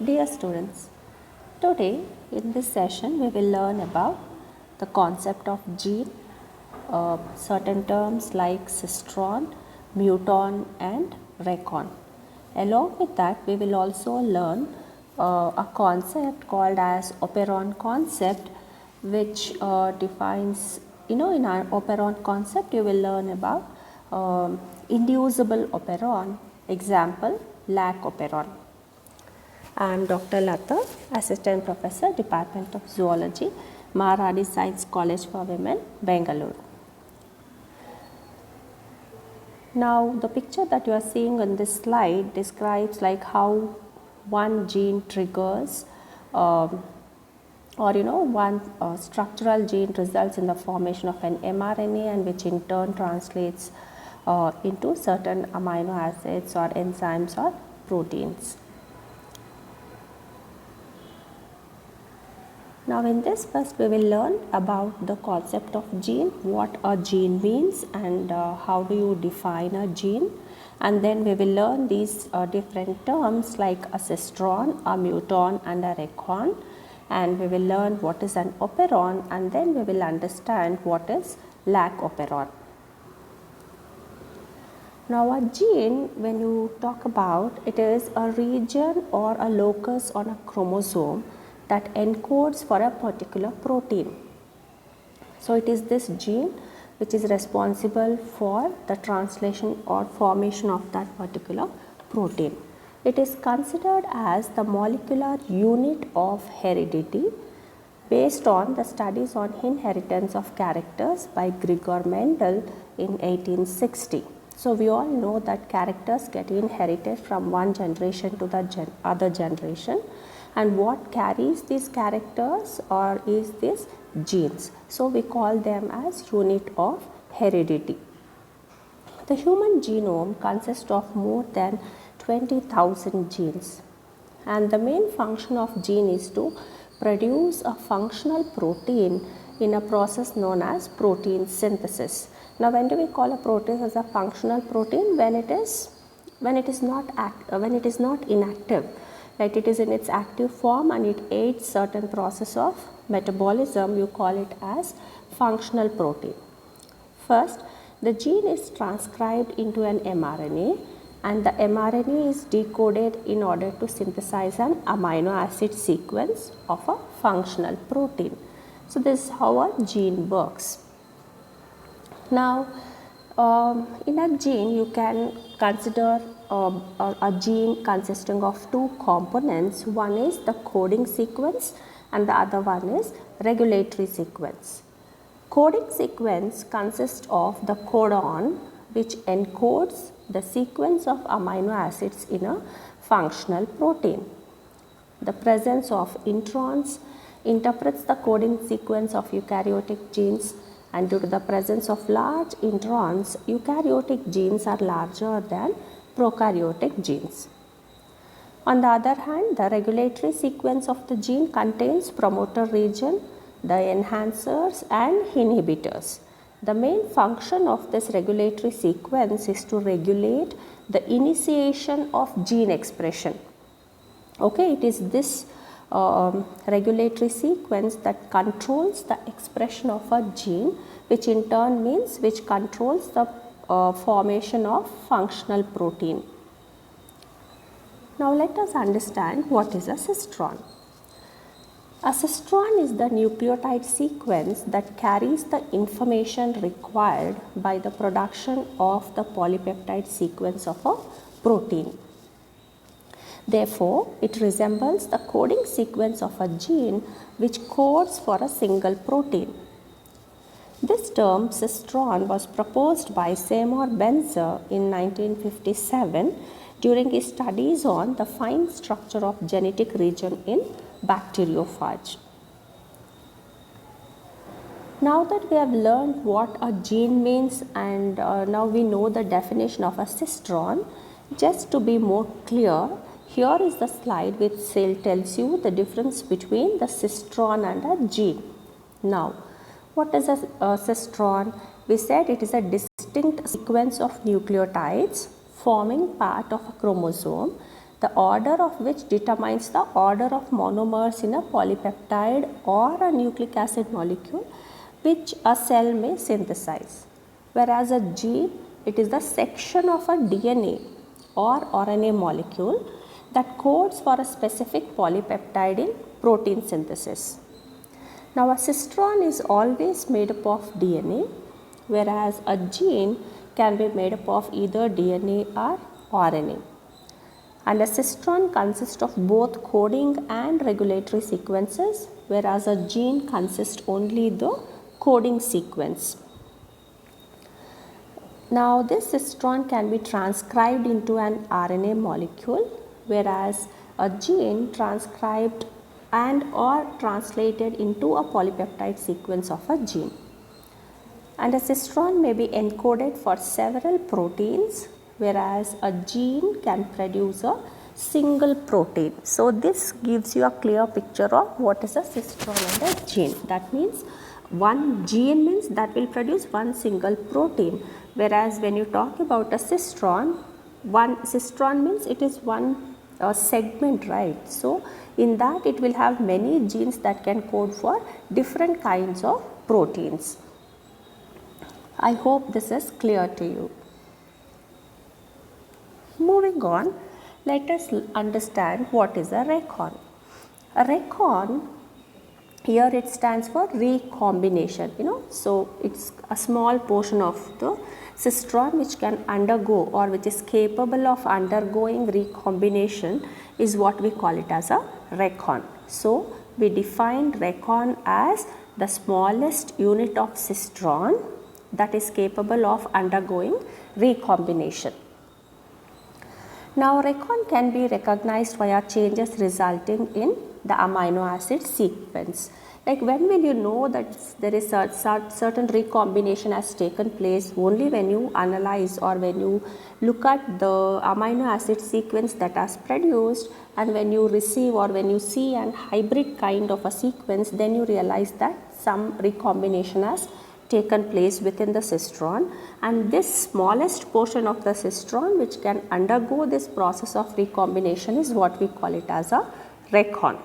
Dear students, today in this session we will learn about the concept of gene, certain terms like cistron, muton and recon. Along with that we will also learn a concept called as operon concept, which defines, in our operon concept you will learn about inducible operon, example lac operon. I am Dr. Lata, Assistant Professor, Department of Zoology, Maharadi Science College for Women, Bangalore. Now, the picture that you are seeing on this slide describes like how one gene triggers one structural gene results in the formation of an mRNA, and which in turn translates into certain amino acids or enzymes or proteins. Now in this first we will learn about the concept of gene, what a gene means and how do you define a gene, and then we will learn these different terms like a cistron, a muton and a recon, and we will learn what is an operon, and then we will understand what is lac operon. Now a gene, when you talk about, it is a region or a locus on a chromosome that encodes for a particular protein. So it is this gene which is responsible for the translation or formation of that particular protein. It is considered as the molecular unit of heredity based on the studies on inheritance of characters by Gregor Mendel in 1860. So we all know that characters get inherited from one generation to the other generation, and what carries these characters or is this genes. So we call them as unit of heredity. The human genome consists of more than 20,000 genes, and the main function of gene is to produce a functional protein in a process known as protein synthesis. Now when do we call a protein as a functional protein? When it is not inactive. Right, it is in its active form and it aids certain process of metabolism, you call it as functional protein. First, the gene is transcribed into an mRNA, and the mRNA is decoded in order to synthesize an amino acid sequence of a functional protein. So this is how a gene works. Now, in a gene you can consider a gene consisting of two components. One is the coding sequence and the other one is regulatory sequence. Coding sequence consists of the codon, which encodes the sequence of amino acids in a functional protein. The presence of introns interprets the coding sequence of eukaryotic genes, and due to the presence of large introns, eukaryotic genes are larger than prokaryotic genes. On the other hand, the regulatory sequence of the gene contains promoter region, the enhancers and inhibitors. The main function of this regulatory sequence is to regulate the initiation of gene expression. Okay, it is this regulatory sequence that controls the expression of a gene, which in turn means which controls the formation of functional protein. Now let us understand what is a cistron. A cistron is the nucleotide sequence that carries the information required by the production of the polypeptide sequence of a protein. Therefore, it resembles the coding sequence of a gene which codes for a single protein. This term cistron was proposed by Seymour Benzer in 1957 during his studies on the fine structure of genetic region in bacteriophage. Now that we have learned what a gene means and now we know the definition of a cistron, just to be more clear, here is the slide which tells you the difference between the cistron and a gene. Now, what is a cistron? We said it is a distinct sequence of nucleotides forming part of a chromosome the order of which determines the order of monomers in a polypeptide or a nucleic acid molecule which a cell may synthesize. Whereas a gene, it is the section of a DNA or RNA molecule that codes for a specific polypeptide in protein synthesis. Now, a cistron is always made up of DNA, whereas a gene can be made up of either DNA or RNA. And a cistron consists of both coding and regulatory sequences, whereas a gene consists only the coding sequence. Now, this cistron can be transcribed into an RNA molecule, whereas a gene transcribed and or translated into a polypeptide sequence of a gene. And a cistron may be encoded for several proteins, whereas a gene can produce a single protein. So, this gives you a clear picture of what is a cistron and a gene. That means one gene means that will produce one single protein, whereas when you talk about a cistron, one cistron means it is one segment, right? So, in that it will have many genes that can code for different kinds of proteins. I hope this is clear to you. Moving on, let us understand what is a recon. A recon, here it stands for recombination, so it's a small portion of the cistron which can undergo or which is capable of undergoing recombination is what we call it as a recon. So, we defined recon as the smallest unit of cistron that is capable of undergoing recombination. Now, recon can be recognized via changes resulting in the amino acid sequence. Like, when will you know that there is a certain recombination has taken place? Only when you analyze or when you look at the amino acid sequence that has produced, and when you receive or when you see an hybrid kind of a sequence, then you realize that some recombination has taken place within the cistron, and this smallest portion of the cistron which can undergo this process of recombination is what we call it as a recon.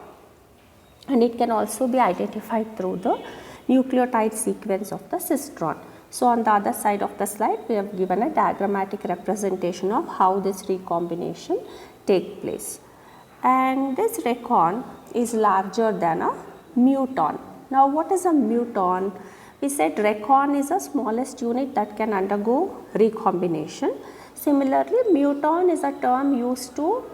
And it can also be identified through the nucleotide sequence of the cistron. So, on the other side of the slide we have given a diagrammatic representation of how this recombination take place. And this recon is larger than a muton. Now, what is a muton? We said recon is the smallest unit that can undergo recombination. Similarly, muton is a term used to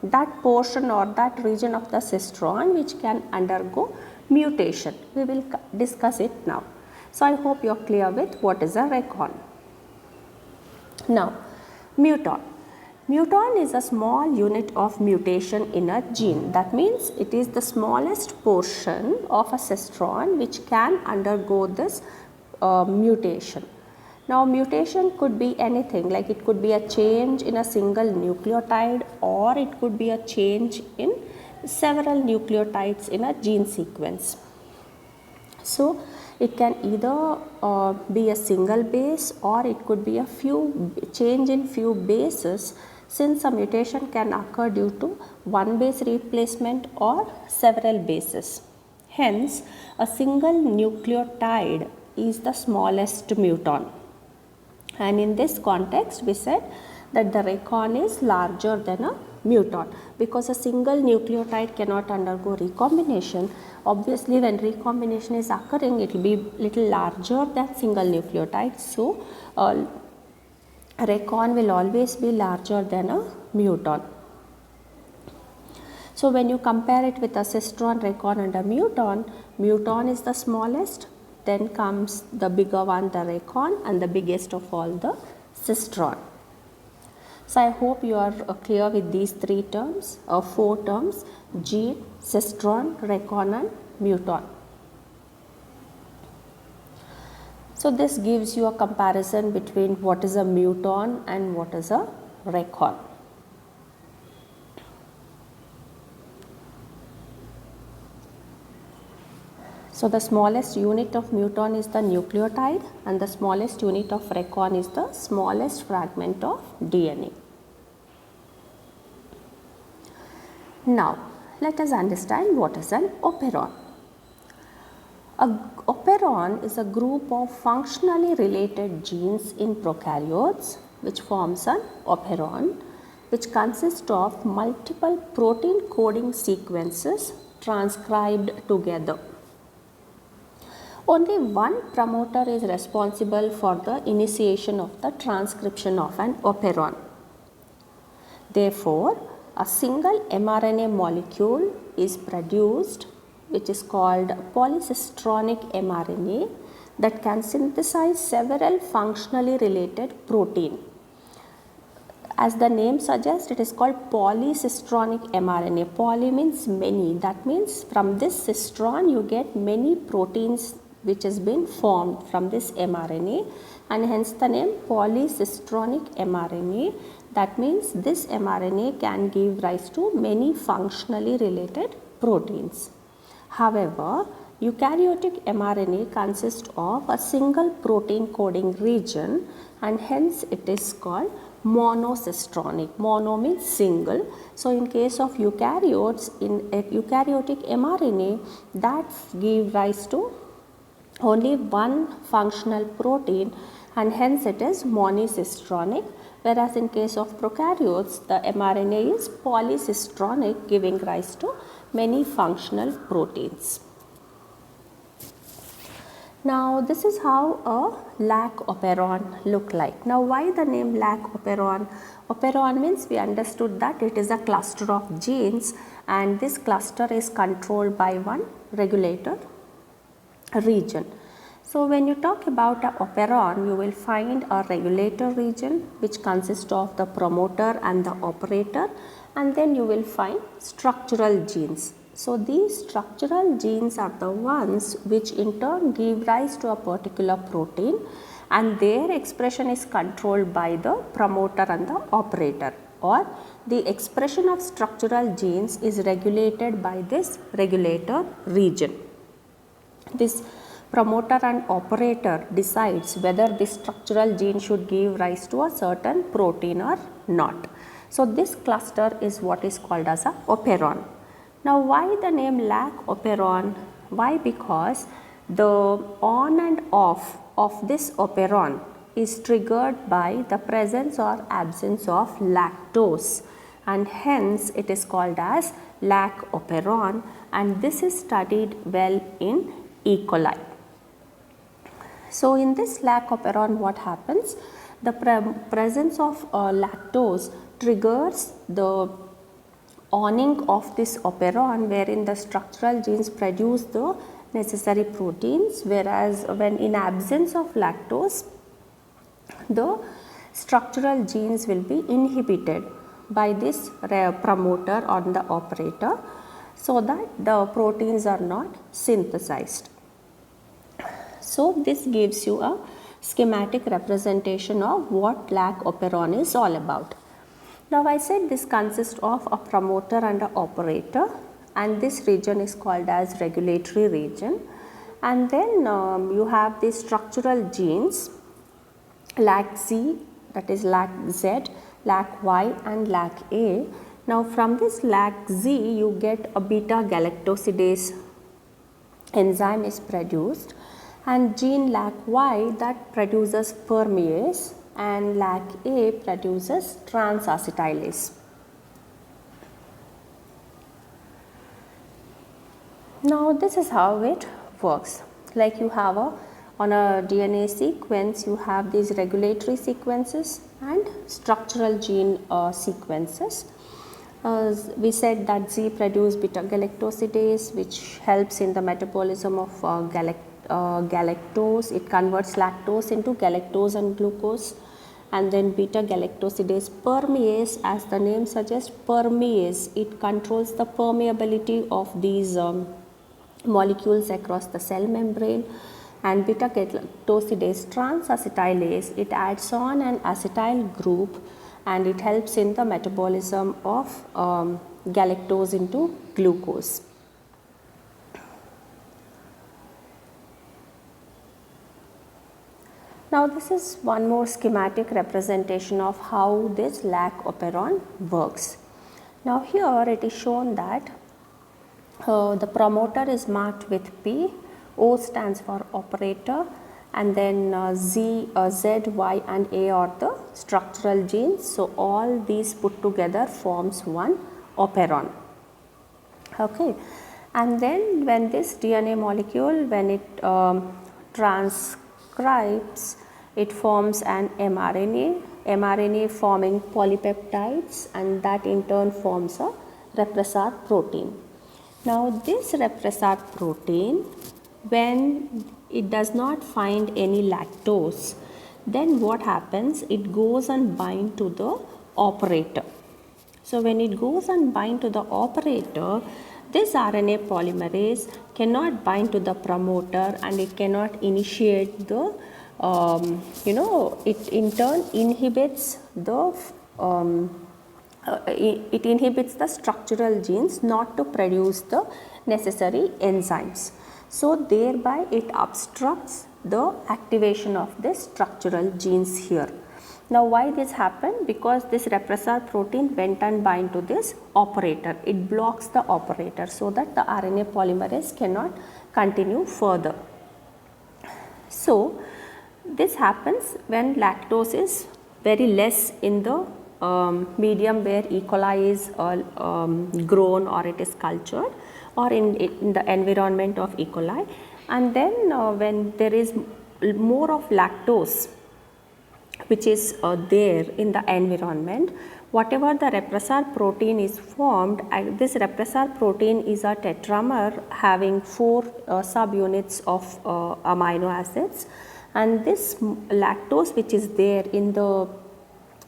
that portion or that region of the cistron which can undergo mutation. We will discuss it now. So, I hope you are clear with what is a recon. Now, muton. Muton is a small unit of mutation in a gene. That means it is the smallest portion of a cistron which can undergo this mutation. Now, mutation could be anything, like it could be a change in a single nucleotide, or it could be a change in several nucleotides in a gene sequence. So, it can either be a single base, or it could be a change in few bases, since a mutation can occur due to one base replacement or several bases. Hence, a single nucleotide is the smallest muton. And in this context, we said that the recon is larger than a muton, because a single nucleotide cannot undergo recombination. Obviously, when recombination is occurring, it will be little larger than single nucleotide. So, recon will always be larger than a muton. So, when you compare it with a cistron, recon and a muton, muton is the smallest, then comes the bigger one, the recon, and the biggest of all, the cistron. So, I hope you are clear with these three terms or four terms: gene, cistron, recon and muton. So, this gives you a comparison between what is a muton and what is a recon. So, the smallest unit of muton is the nucleotide, and the smallest unit of recon is the smallest fragment of DNA. Now, let us understand what is an operon. A operon is a group of functionally related genes in prokaryotes which forms an operon, which consists of multiple protein coding sequences transcribed together. Only one promoter is responsible for the initiation of the transcription of an operon. Therefore, a single mRNA molecule is produced which is called polycistronic mRNA that can synthesize several functionally related protein. As the name suggests, it is called polycistronic mRNA. Poly means many. That means from this cistron you get many proteins which has been formed from this mRNA, and hence the name polycistronic mRNA. That means this mRNA can give rise to many functionally related proteins. However, eukaryotic mRNA consists of a single protein coding region, and hence it is called monocistronic. Mono means single. So, in case of eukaryotes, in a eukaryotic mRNA, that give rise to only one functional protein, and hence it is monocistronic, whereas in case of prokaryotes the mRNA is polycistronic, giving rise to many functional proteins. Now, this is how a lac operon look like. Now, why the name lac operon? Operon means we understood that it is a cluster of genes, and this cluster is controlled by one regulator region. So, when you talk about a operon, you will find a regulator region which consists of the promoter and the operator, and then you will find structural genes. So, these structural genes are the ones which in turn give rise to a particular protein, and their expression is controlled by the promoter and the operator, or the expression of structural genes is regulated by this regulator region. This promoter and operator decides whether this structural gene should give rise to a certain protein or not. So, this cluster is what is called as a operon. Now, why the name lac operon? Why? Because the on and off of this operon is triggered by the presence or absence of lactose, and hence it is called as lac operon, and this is studied well in E. coli. So, in this lac operon, what happens? The presence of lactose triggers the awning of this operon, wherein the structural genes produce the necessary proteins, whereas when in absence of lactose, the structural genes will be inhibited by this promoter or the operator, so that the proteins are not synthesized. So, this gives you a schematic representation of what lac operon is all about. Now, I said this consists of a promoter and an operator, and this region is called as regulatory region, and then you have the structural genes lac Z, that is lac Z, lac Y and lac A. Now, from this lac Z you get a beta galactosidase enzyme is produced, and gene lac Y that produces permease, and lac A produces transacetylase. Now, this is how it works. Like you have on a DNA sequence, you have these regulatory sequences and structural gene sequences. We said that Z produce beta galactosidase, which helps in the metabolism of galactose. It converts lactose into galactose and glucose. And then beta galactosidase permease, as the name suggests, permease, it controls the permeability of these molecules across the cell membrane. And beta galactosidase transacetylase, it adds on an acetyl group, and it helps in the metabolism of galactose into glucose. Now, this is one more schematic representation of how this lac operon works. Now here it is shown that the promoter is marked with P, O stands for operator, and then Z, Y and A are the structural genes. So all these put together forms one operon. Okay. And then when this DNA molecule, when it transcribes, it forms an mRNA forming polypeptides, and that in turn forms a repressor protein. Now this repressor protein, when it does not find any lactose, then what happens? It goes and bind to the operator. So when it goes and bind to the operator, this RNA polymerase cannot bind to the promoter, and it cannot initiate the it in turn inhibits the it inhibits the structural genes not to produce the necessary enzymes. So thereby it obstructs the activation of the structural genes here. Now why this happened? Because this repressor protein went and bind to this operator. It blocks the operator so that the RNA polymerase cannot continue further. So this happens when lactose is very less in the medium where E. coli is grown or it is cultured, or in the environment of E. coli, and then when there is more of lactose which is there in the environment, whatever the repressor protein is formed, this repressor protein is a tetramer having 4 subunits of amino acids, and this lactose which is there in the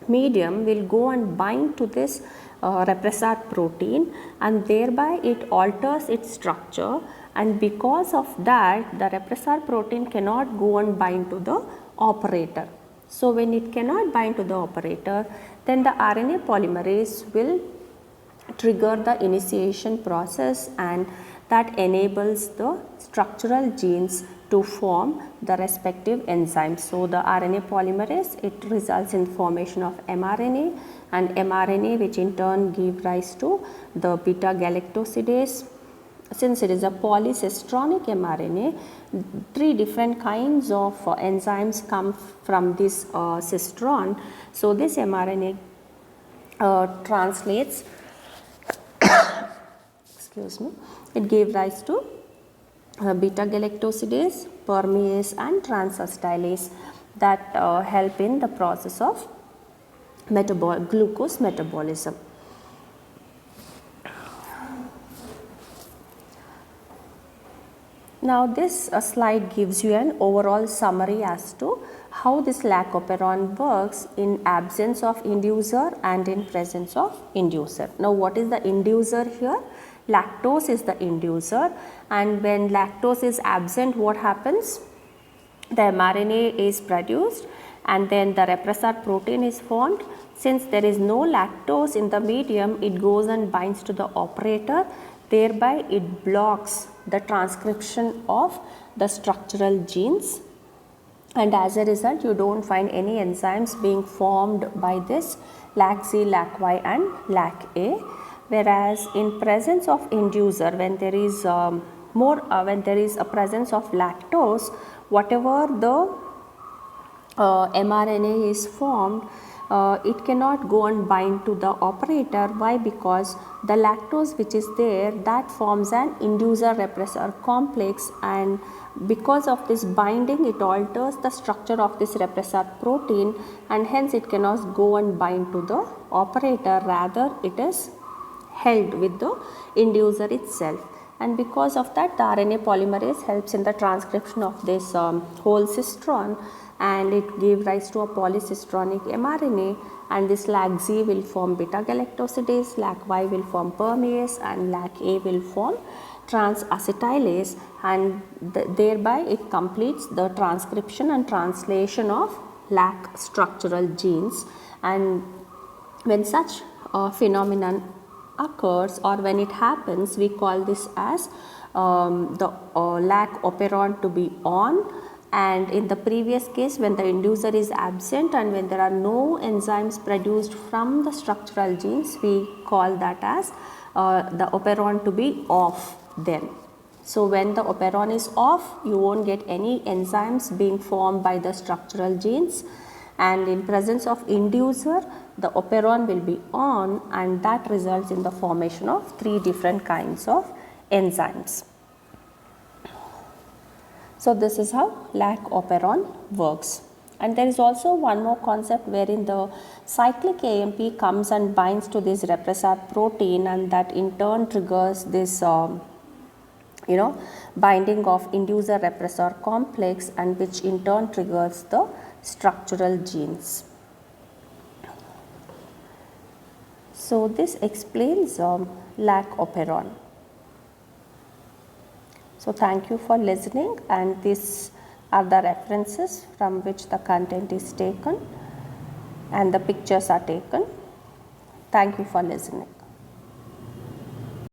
medium will go and bind to this repressor protein, and thereby it alters its structure, and because of that the repressor protein cannot go and bind to the operator. So when it cannot bind to the operator, then the RNA polymerase will trigger the initiation process, and that enables the structural genes to form the respective enzymes. So the RNA polymerase, it results in formation of mRNA, and mRNA which in turn give rise to the beta galactosidase. Since it is a polycistronic mRNA, 3 different kinds of enzymes come from this cistron. So this mRNA translates excuse me, it gave rise to beta galactosidase, permease and transacetylase that help in the process of glucose metabolism. Now this slide gives you an overall summary as to how this lac operon works in absence of inducer and in presence of inducer. Now what is the inducer here? Lactose is the inducer, and when lactose is absent, what happens? The mRNA is produced and then the repressor protein is formed. Since there is no lactose in the medium, it goes and binds to the operator, thereby it blocks the transcription of the structural genes, and as a result you don't find any enzymes being formed by this LAC-Z, LAC-Y and LAC-A. Whereas in presence of inducer, when there is when there is a presence of lactose, whatever the mRNA is formed, it cannot go and bind to the operator. Why? Because the lactose which is there, that forms an inducer repressor complex, and because of this binding it alters the structure of this repressor protein, and hence it cannot go and bind to the operator, rather it is held with the inducer itself. And because of that, the RNA polymerase helps in the transcription of this whole cistron, and it gives rise to a polycistronic mRNA, and this LAC-Z will form beta galactosidase, LAC-Y will form permease, and LAC-A will form transacetylase, and thereby it completes the transcription and translation of LAC structural genes. And when such phenomenon occurs, or when it happens, we call this as the LAC operon to be on, and in the previous case when the inducer is absent and when there are no enzymes produced from the structural genes, we call that as the operon to be off then. So when the operon is off, you won't get any enzymes being formed by the structural genes, and in presence of inducer the operon will be on, and that results in the formation of 3 different kinds of enzymes. So this is how lac operon works. And there is also one more concept wherein the cyclic AMP comes and binds to this repressor protein, and that in turn triggers this binding of inducer repressor complex, and which in turn triggers the structural genes. So this explains lac operon. So thank you for listening, and these are the references from which the content is taken and the pictures are taken. Thank you for listening.